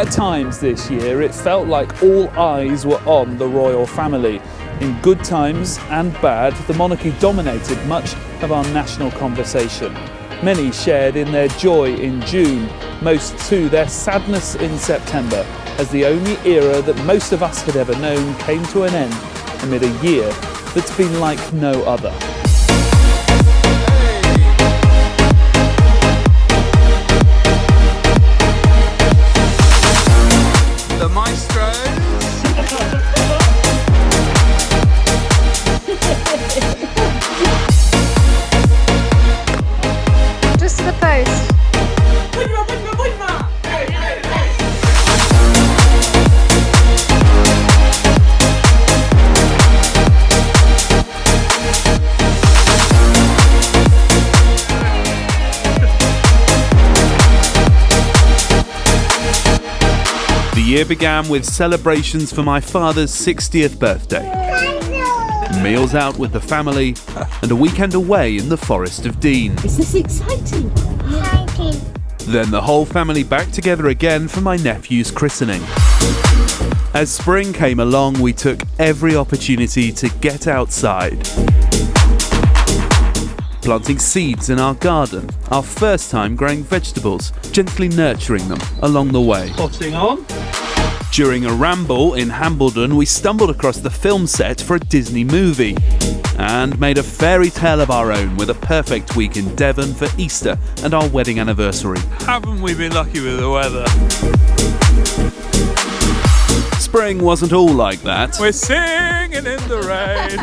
At times this year, it felt like all eyes were on the royal family. In good times and bad, the monarchy dominated much of our national conversation. Many shared in their joy in June, most too their sadness in September, as the only era that most of us had ever known came to an end amid a year that's been like no other. The maestros. Just to the post. The year began with celebrations for my father's 60th birthday, meals out with the family, and a weekend away in the Forest of Dean. Is this exciting? Then the whole family back together again for my nephew's christening. As spring came along, we took every opportunity to get outside. Planting seeds in our garden, our first time growing vegetables, gently nurturing them along the way. Potting on. During a ramble in Hambledon, we stumbled across the film set for a Disney movie and made a fairy tale of our own with a perfect week in Devon for Easter and our wedding anniversary. Haven't we been lucky with the weather? Spring wasn't all like that. We're singing in the rain.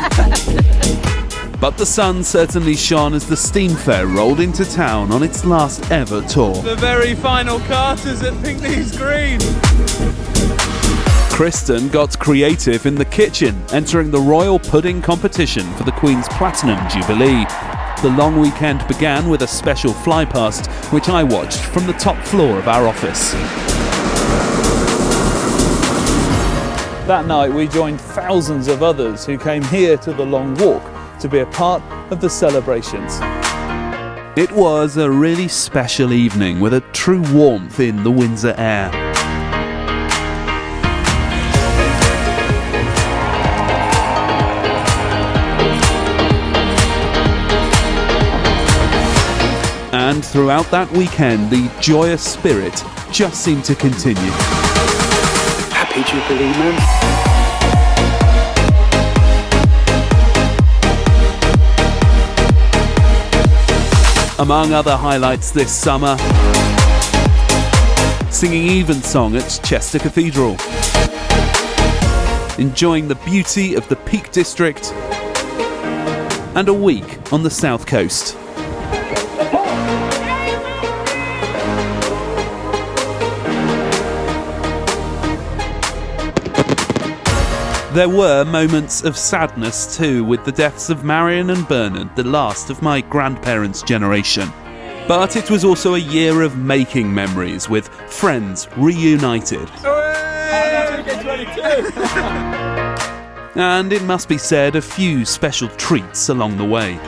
But the sun certainly shone as the Steam Fair rolled into town on its last ever tour. The very final carters at Pinkney's Green. Kristen got creative in the kitchen, entering the royal pudding competition for the Queen's Platinum Jubilee. The long weekend began with a special flypast, which I watched from the top floor of our office. That night we joined thousands of others who came here to the Long Walk to be a part of the celebrations. It was a really special evening with a true warmth in the Windsor air. And throughout that weekend, the joyous spirit just seemed to continue. Happy Jubilee, man. Among other highlights this summer, singing Evensong at Chester Cathedral, enjoying the beauty of the Peak District, and a week on the South Coast. There were moments of sadness too, with the deaths of Marion and Burnett, the last of my grandparents' generation. But it was also a year of making memories, with friends reunited. And it must be said, a few special treats along the way.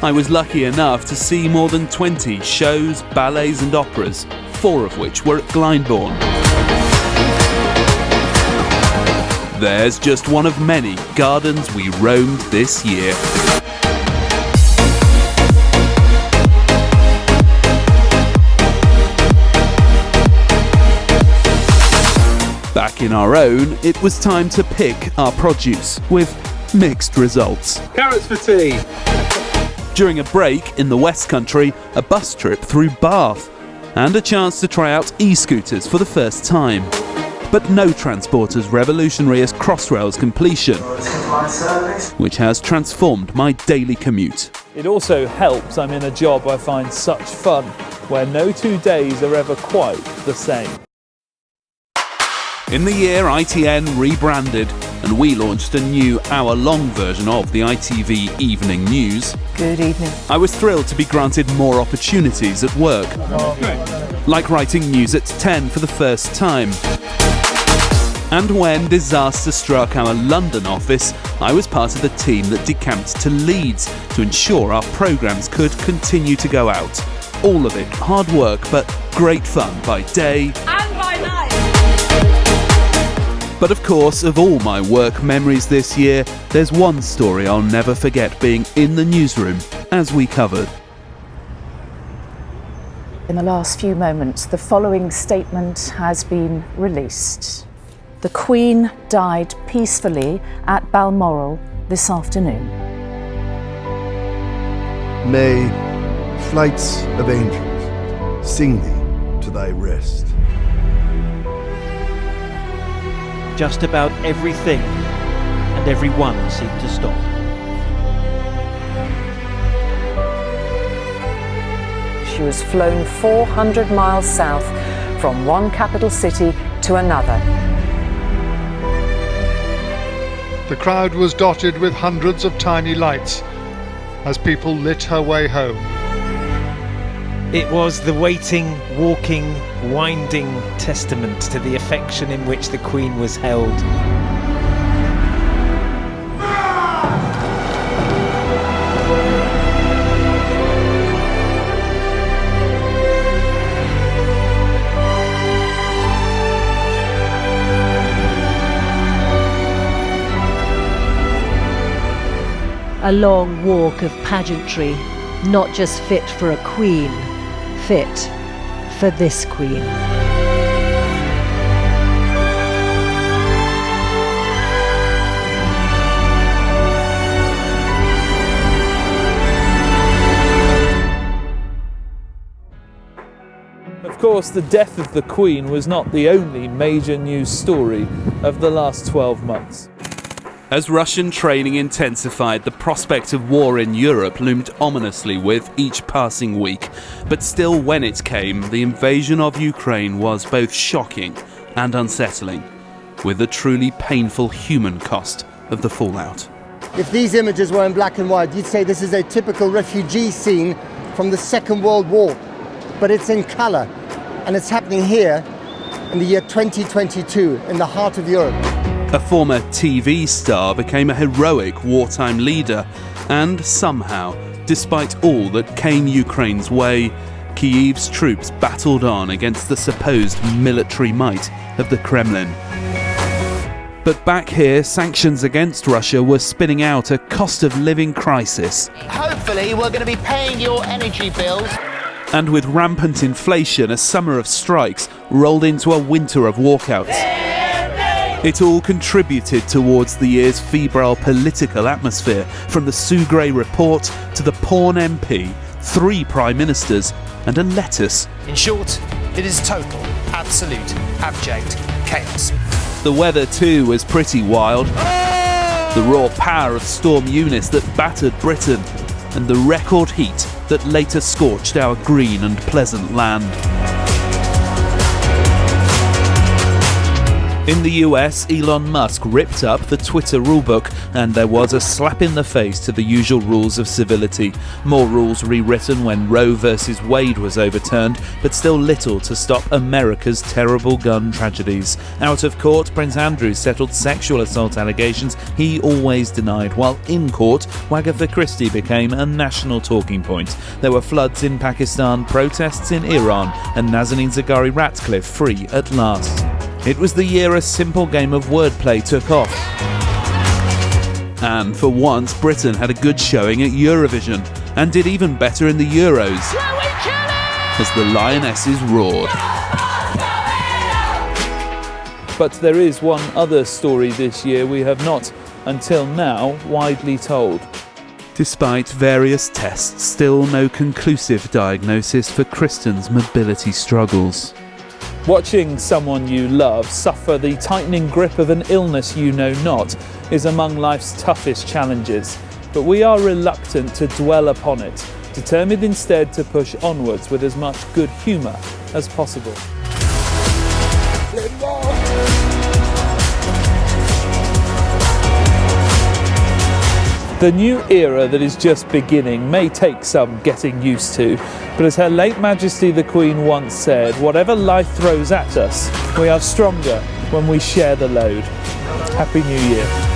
I was lucky enough to see more than 20 shows, ballets and operas, 4 of which were at Glyndebourne. There's just one of many gardens we roamed this year. Back in our own, it was time to pick our produce, with mixed results. Carrots for tea. During a break in the West Country, a bus trip through Bath, and a chance to try out e-scooters for the first time. But no transport as revolutionary as Crossrail's completion, which has transformed my daily commute. It also helps I'm in a job I find such fun, where no 2 days are ever quite the same. In the year, ITN rebranded, and we launched a new hour-long version of the ITV Evening News. Good evening. I was thrilled to be granted more opportunities at work, like writing news at 10 for the first time. And when disaster struck our London office, I was part of the team that decamped to Leeds to ensure our programmes could continue to go out. All of it hard work, but great fun by day And by night. But of course, of all my work memories this year, there's one story I'll never forget being in the newsroom as we covered. In the last few moments, the following statement has been released. The Queen died peacefully at Balmoral this afternoon. May flights of angels sing thee to thy rest. Just about everything and everyone seemed to stop. She was flown 400 miles south from one capital city to another. The crowd was dotted with hundreds of tiny lights as people lit her way home. It was the waiting, walking, winding testament to the affection in which the Queen was held. A long walk of pageantry, not just fit for a queen, fit for this queen. Of course, the death of the Queen was not the only major news story of the last 12 months. As Russian training intensified, the prospect of war in Europe loomed ominously with each passing week. But still, when it came, the invasion of Ukraine was both shocking and unsettling, with the truly painful human cost of the fallout. If these images were in black and white, you'd say this is a typical refugee scene from the Second World War. But it's in colour, and it's happening here in the year 2022, in the heart of Europe. A former TV star became a heroic wartime leader, and somehow, despite all that came Ukraine's way, Kyiv's troops battled on against the supposed military might of the Kremlin. But back here, sanctions against Russia were spinning out a cost of living crisis. Hopefully, we're going to be paying your energy bills. And with rampant inflation, a summer of strikes rolled into a winter of walkouts. It all contributed towards the year's febrile political atmosphere, from the Sue Gray report to the Porn MP, 3 prime ministers and a lettuce. In short, it is total, absolute, abject chaos. The weather too was pretty wild. The raw power of Storm Eunice that battered Britain, and the record heat that later scorched our green and pleasant land. In the US, Elon Musk ripped up the Twitter rulebook, and there was a slap in the face to the usual rules of civility. More rules rewritten when Roe versus Wade was overturned, but still little to stop America's terrible gun tragedies. Out of court, Prince Andrew settled sexual assault allegations he always denied, while in court, Agatha Christie became a national talking point. There were floods in Pakistan, protests in Iran, and Nazanin Zaghari-Ratcliffe free at last. It was the year a simple game of wordplay took off. And for once, Britain had a good showing at Eurovision, and did even better in the Euros, as the Lionesses roared. But there is one other story this year we have not, until now, widely told. Despite various tests, still no conclusive diagnosis for Kristen's mobility struggles. Watching someone you love suffer the tightening grip of an illness you know not is among life's toughest challenges, but we are reluctant to dwell upon it, determined instead to push onwards with as much good humour as possible. The new era that is just beginning may take some getting used to, but as Her late Majesty the Queen once said, whatever life throws at us, we are stronger when we share the load. Happy New Year.